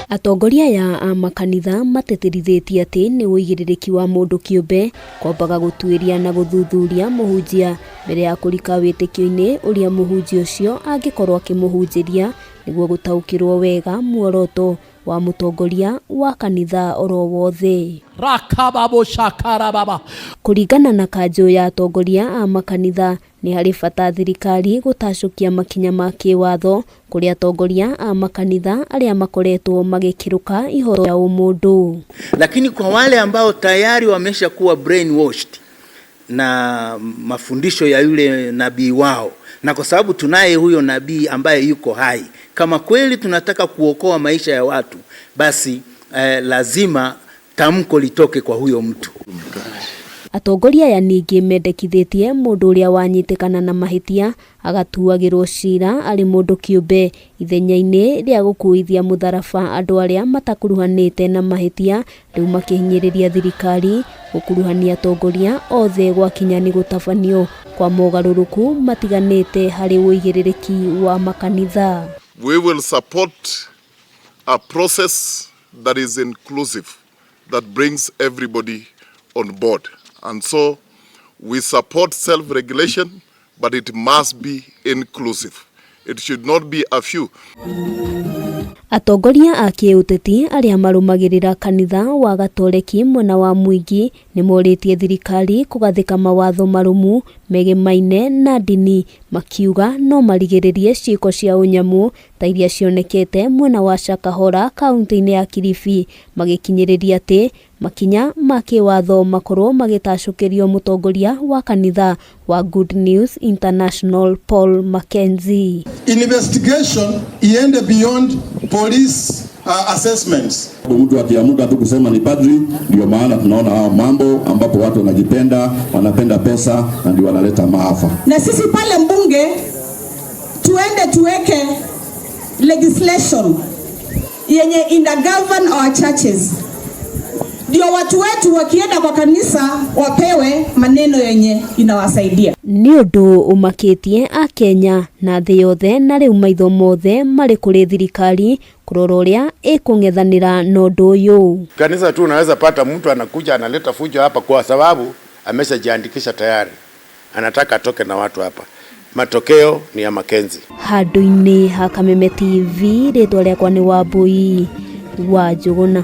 Atongoria ya Makanitha mateterithitie ati ni uigirирiki wa mundu kiumbe kwambaga gutuiria na guthuthuria muhunjia mbere ya kurika witikio-ini uria muhunjia ucio angikorwo akimuhunjiria niguo gutaukirwo wega muoroto wa mutongoria wa kanitha oro wothe. Rakababo shakara baba. Kuringana na kanjo ya atongoria a makanitha ni hari bata thirikari gutacukia makinya ma kiwatho kuri atongoria a makanitha aria makoretwo magikiruka ihoro ya umundu. Lakini kwa wale ambao tayari wameshakuwa brainwashed na mafundisho ya yule nabii wao, na kwa sababu tunaye huyo nabii ambaye yuko hai, kama kweli tunataka kuokoa maisha ya watu, basi lazima tamko litoke kwa huyo mtu. Atongoria ya ningi mendekithitie mundu uria wanyitikana na mahitia agatuagirwo cira ari mundu kiumbe ithenya-ini ria gukuithia mutharaba andu aria matakuruhanite na mahitia riu makihinyiriria thirikari gukuruhania atongoria othe gwakinya ni gutabanio kwa mogaruruku matiganite hari uigirирiki wa makanitha. We will support a process that is inclusive, that brings everybody on board. And so we support self-regulation, but it must be inclusive. It should not be a few. Atongoria a kiuteti aria marumagirira kanitha wa gatoreki mwena wa Mwingi ni moritie thirikari kugathika mawatho marumu megemaine na dini, makiuga no marigiririe ciiko cia unyamu ta iria cionekete mwena wa Shakahora kaunti-ini ya Kilifi, magikinyiriria ati makinya ma kiwatho makorwo magitacukirio mutongoria wa kanitha wa Good News International Paul Mackenzie. Investigation iende beyond police assessments. Mtu akiamuka tu kusema ni padri, ndio maana tunaona hao mambo ambapo watu wanajipenda, wanapenda pesa na ndio wanaleta maafa. Na sisi pale mbunge tuende tuweke legislation yenye ina govern our churches, ndio watu wetu wakienda kwa kanisa wapewe maneno yenye inawasaidia. Ni undu umakitie a Kenya na thĩ yothe na riu maitho mothe mari kuri thirikari kurora uria ikung'ethanira na undu uyu. Kanisa tu unaweza pata mtu anakuja analeta fujo hapa kwa sababu ameshajiandikisha tayari, anataka atoke na watu hapa. Matokeo ni ya Mackenzie. Handu-ini ha Kameme TV ritwa riakwa ni Wambui wa Njuguna.